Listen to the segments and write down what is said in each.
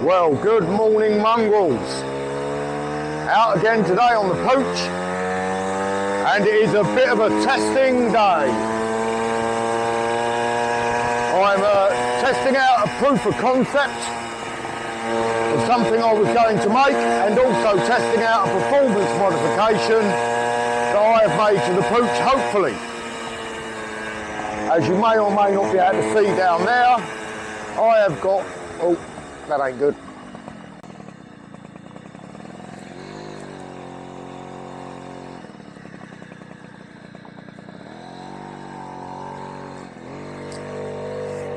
Well, good morning, mongrels. Out again today on the Puch, and it is a bit of a testing day. I'm testing out a proof of concept of something I was going to make, and also testing out a performance modification that I have made to the Puch, hopefully. As you may or may not be able to see down there, I have got, oh, that ain't good.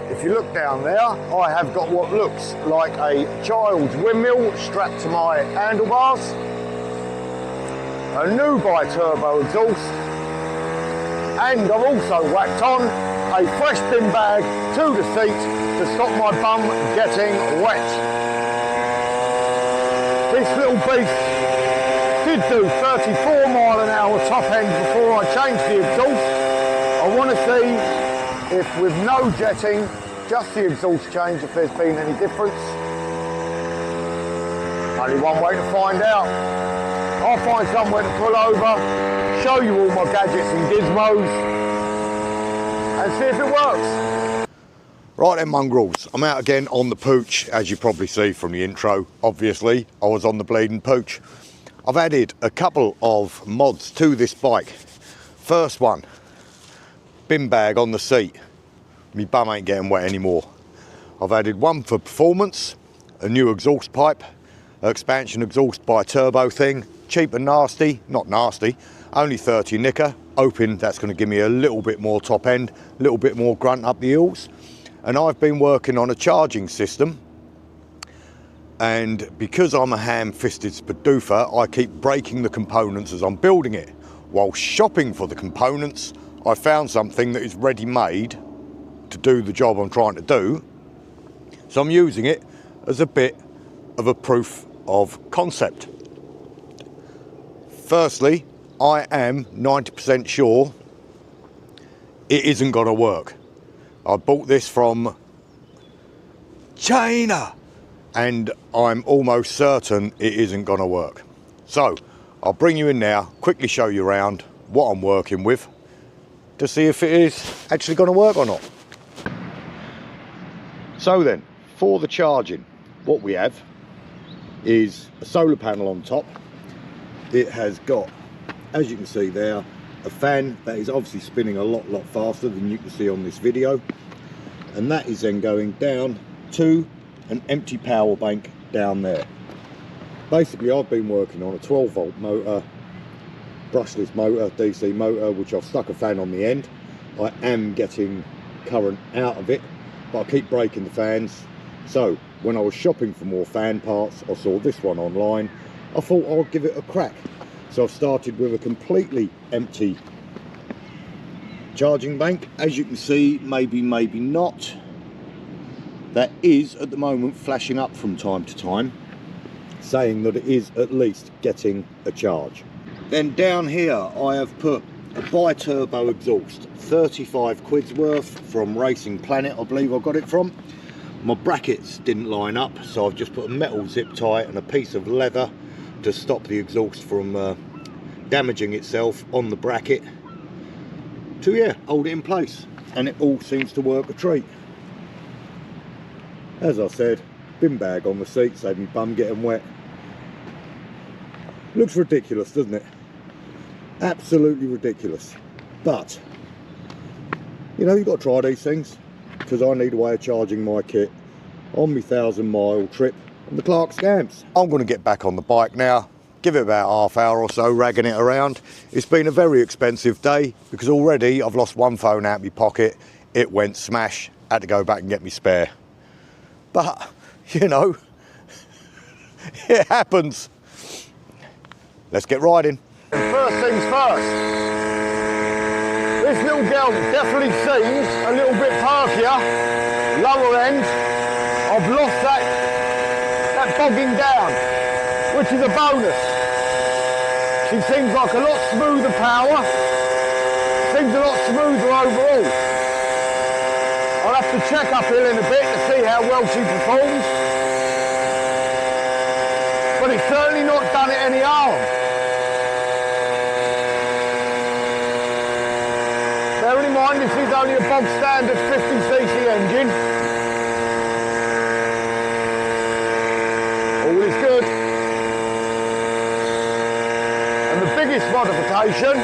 If you look down there, I have got what looks like a child's windmill strapped to my handlebars, a new biturbo exhaust, and I've also whacked on a fresh bin bag to the seat to stop my bum getting wet. This little beast did do 34 mile an hour top end before I changed the exhaust. I want to see if with no jetting, just the exhaust change, if there's been any difference. Only one way to find out. I'll find somewhere to pull over, show you all my gadgets and gizmos, and see if it works. Right then, mongrels, I'm out again on the Puch, as you probably see from the intro. Obviously, I was on the bleeding Puch. I've added a couple of mods to this bike. First one, bin bag on the seat. My bum ain't getting wet anymore. I've added one for performance, a new exhaust pipe, expansion exhaust biturbo thing, cheap and nasty, not nasty, only 30 nicker, hoping that's going to give me a little bit more top end, a little bit more grunt up the hills. And I've been working on a charging system, and because I'm a ham-fisted spadoofer, I keep breaking the components as I'm building it. While shopping for the components, I found something that is ready-made to do the job I'm trying to do, so I'm using it as a bit of a proof of concept. Firstly, I am 90% sure it isn't going to work. I bought this from China and I'm almost certain it isn't going to work. So I'll bring you in now, quickly show you around what I'm working with to see if it is actually going to work or not. So then, for the charging, what we have is a solar panel on top. It has got, as you can see there, a fan that is obviously spinning a lot faster than you can see on this video, and that is then going down to an empty power bank down there. Basically, I've been working on a 12 volt motor, brushless motor, DC motor, which I've stuck a fan on the end. I am getting current out of it, but I keep breaking the fans. So when I was shopping for more fan parts, I saw this one online. I thought I'll give it a crack. So I've started with a completely empty charging bank. As you can see, maybe not, that is at the moment flashing up from time to time, saying that it is at least getting a charge. Then down here I have put a biturbo exhaust, 35 quid's worth from Racing Planet, I believe I got it from. My brackets didn't line up, so I've just put a metal zip tie and a piece of leather to stop the exhaust from damaging itself on the bracket to hold it in place, and it all seems to work a treat. As I said, bin bag on the seat, save me bum getting wet. Looks ridiculous, doesn't it? Absolutely ridiculous. But you know, you've got to try these things, because I need a way of charging my kit on my 1,000-mile trip on the Clark Scamps. I'm going to get back on the bike now, give it about half hour or so ragging it around. It's been a very expensive day because already I've lost one phone out of my pocket. It went smash, had to go back and get me spare. But, you know, it happens. Let's get riding. First things first. This little girl definitely seems a little bit perkier, lower end. I've lost that bogging down, which is a bonus. She seems like a lot smoother power, seems a lot smoother overall. I'll have to check uphill in a bit to see how well she performs. any harm. Bearing in mind this is only a bog standard 50cc engine. All is good. And the biggest modification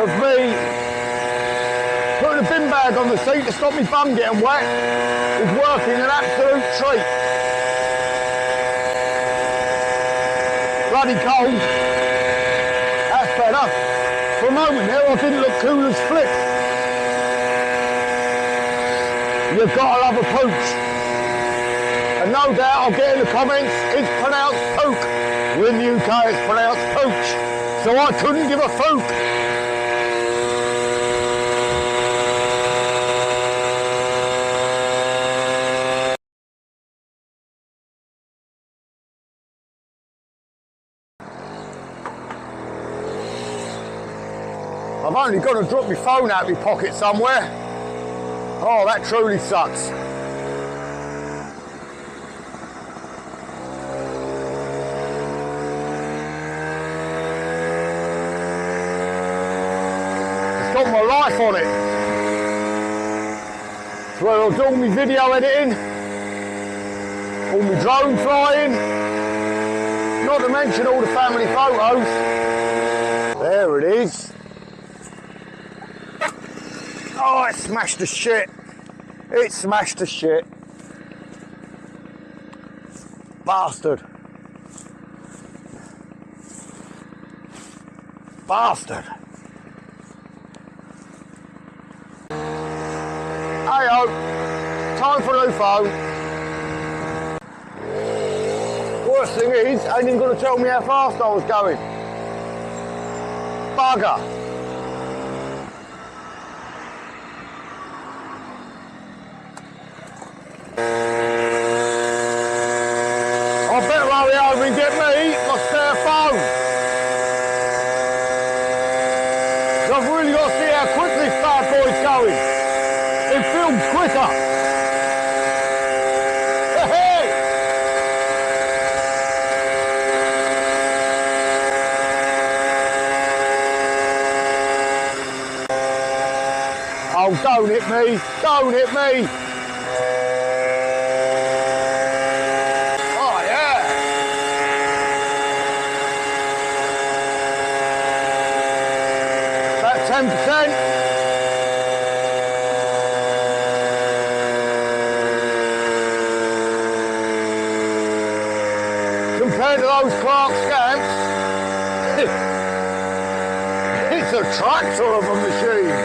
of me putting a bin bag on the seat to stop me bum getting wet is working an absolute treat. Bloody cold. That's better. For a moment there I didn't look cool as flip. You've got to love a Puch. And no doubt I'll get in the comments, it's pronounced Puch. In the UK it's pronounced Puch. So I couldn't give a fuck. I've only got to drop my phone out of my pocket somewhere. Oh, that truly sucks. It's got my life on it. It's where I'll do all my video editing, all my drone flying, not to mention all the family photos. There it is. Oh, it smashed the shit. It smashed the shit. Bastard. Bastard. Hey-ho. Time for a new phone. Worst thing is, ain't even going to tell me how fast I was going. Bugger. I better hurry over and get me my spare phone. I've really got to see how quick this bad boy's going. It films quicker. Hey! Oh, don't hit me. Don't hit me. About 10%. Compared to those Clark scamps, it's a tractor of a machine.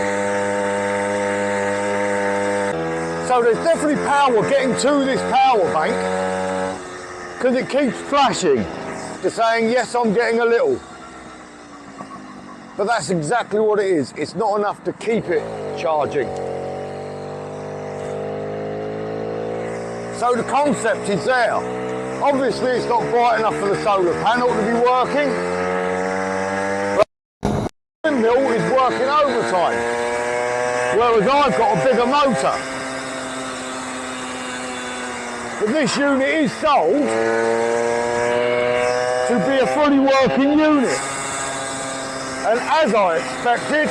So there's definitely power getting to this power bank because it keeps flashing to saying, yes, I'm getting a little. But that's exactly what it is. It's not enough to keep it charging. So the concept is there. Obviously it's not bright enough for the solar panel to be working. But the windmill is working overtime. Whereas I've got a bigger motor. But this unit is sold to be a fully working unit. And as I expected,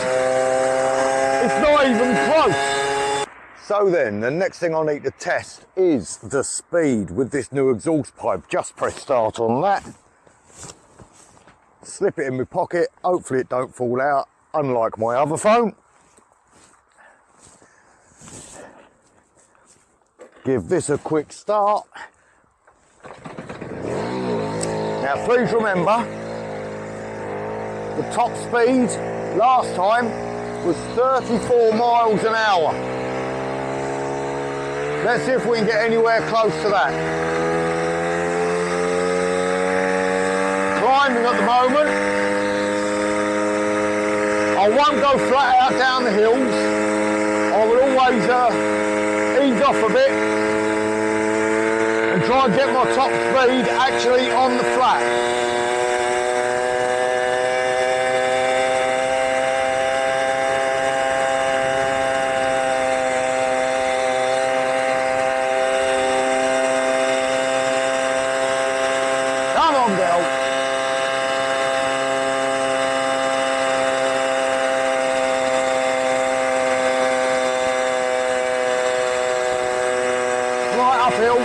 it's not even close. So then, the next thing I need to test is the speed with this new exhaust pipe. Just press start on that. Slip it in my pocket. Hopefully it don't fall out, unlike my other phone. Give this a quick start. Now please remember, the top speed last time was 34 miles an hour. Let's see if we can get anywhere close to that. Climbing at the moment. I won't go flat out down the hills. I will always ease off a bit and try and get my top speed actually on the flat. slight uphill.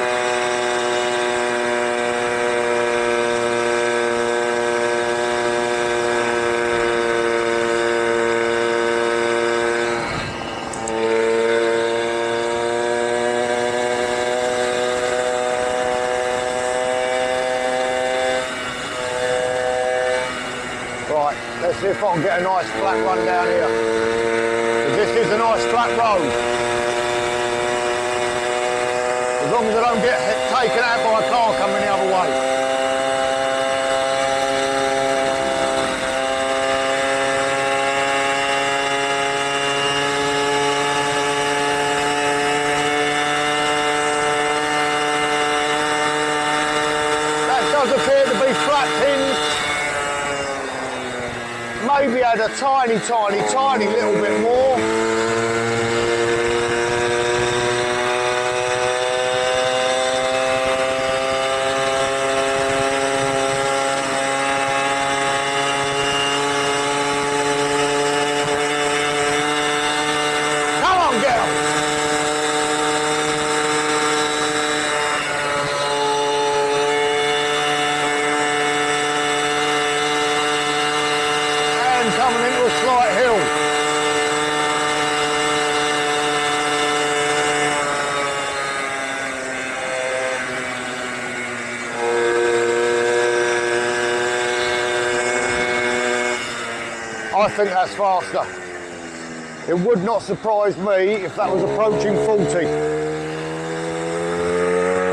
Let's see if I can get a nice flat run down here. This is a nice flat road. As long as I don't get taken out by a car coming the other way. That does appear to be flat pins. Maybe add a tiny little bit more. Come on, get 'em. Coming into a slight hill. I think that's faster. It would not surprise me if that was approaching 40.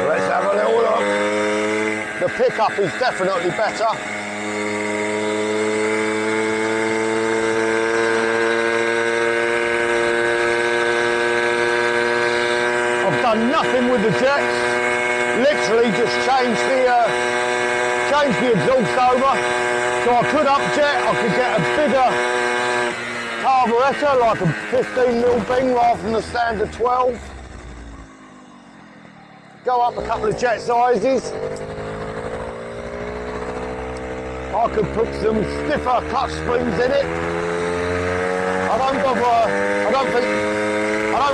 Let's have a little look. The pickup is definitely better. Nothing with the jets, literally just changed the exhaust over, so I could up jet, I could get a bigger carburettor, like a 15mm Bing rather than the standard 12. Go up a couple of jet sizes. I could put some stiffer clutch springs in it. I don't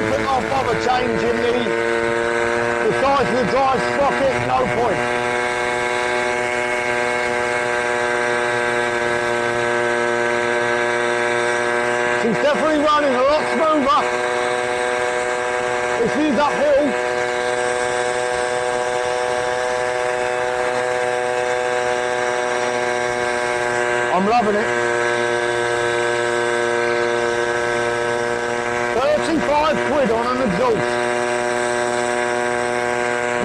think I'll bother changing the size of the drive sprocket, no point. She's definitely running a lot smoother. If she's uphill. I'm loving it. 35 quid on an exhaust,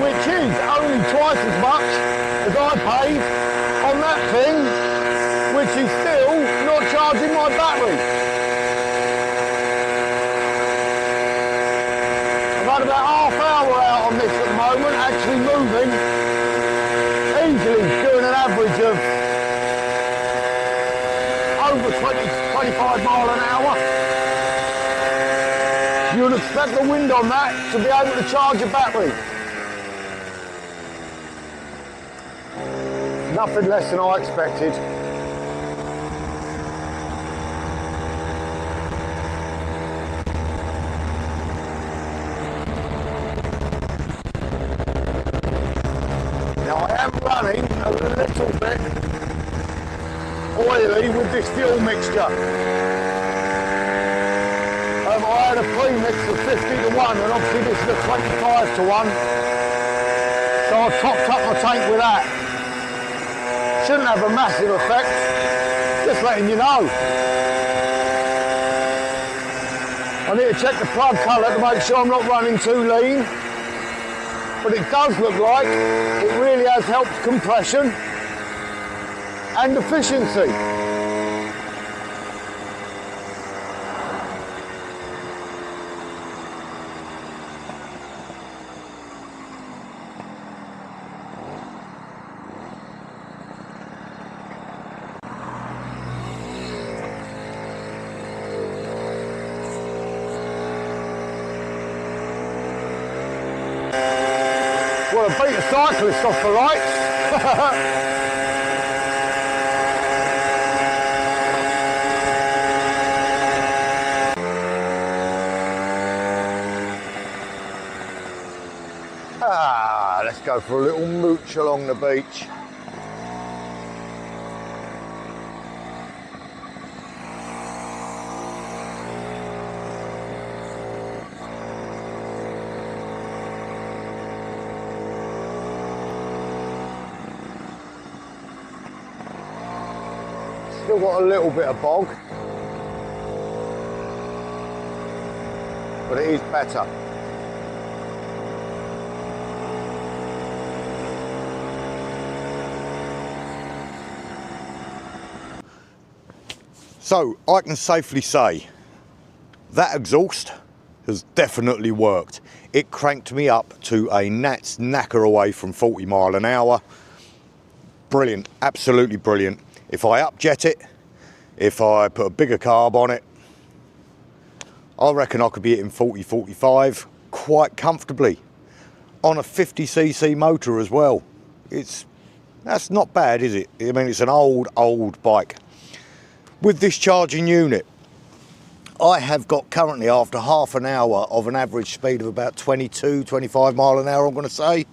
which is only twice as much as I paid on that thing, which is still not charging my battery. I've had about half hour out on this at the moment, actually moving, easily doing an average of over 20-25 mile an hour. You would expect the wind on that to be able to charge a battery. Nothing less than I expected. Now I am running a little bit oily with this fuel mixture. I had a pre-mix of 50-to-1 and obviously this is a 25-to-1. So I topped up my tank with that. Shouldn't have a massive effect, just letting you know. I need to check the plug colour to make sure I'm not running too lean. But it does look like it really has helped compression and efficiency. Well, I beat a cyclist off the lights. Let's go for a little mooch along the beach. Still got a little bit of bog, but it is better. So I can safely say that exhaust has definitely worked. It cranked me up to a gnat's knacker away from 40 mile an hour. Brilliant, absolutely brilliant. If I upjet it, if I put a bigger carb on it, I reckon I could be hitting 40, 45 quite comfortably on a 50cc motor as well. That's not bad, is it? I mean, it's an old bike. With this charging unit, I have got currently, after half an hour of an average speed of about 22, 25 mile an hour, I'm going to say,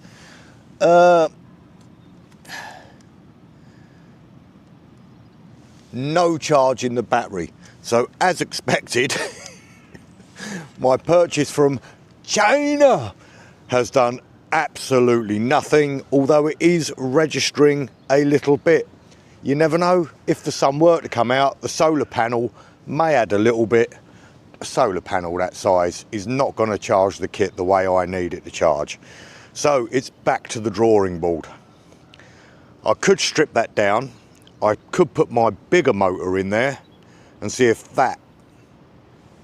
no charge in the battery. So as expected, my purchase from China has done absolutely nothing, although it is registering a little bit. You never know, if the sun were to come out, the solar panel may add a little bit. A solar panel that size is not going to charge the kit the way I need it to charge. So it's back to the drawing board. I could strip that down. I could put my bigger motor in there and see if that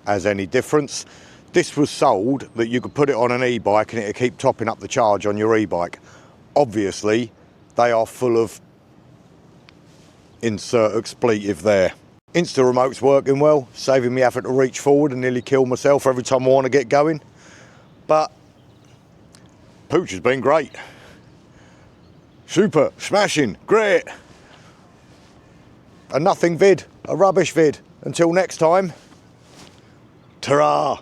has any difference. This was sold that you could put it on an e-bike and it'll keep topping up the charge on your e-bike. Obviously, they are full of insert expletive there. Insta remote's working well, saving me having to reach forward and nearly kill myself every time I want to get going. But Puch has been great. Super, smashing, great. A nothing vid, a rubbish vid. Until next time, ta-ra.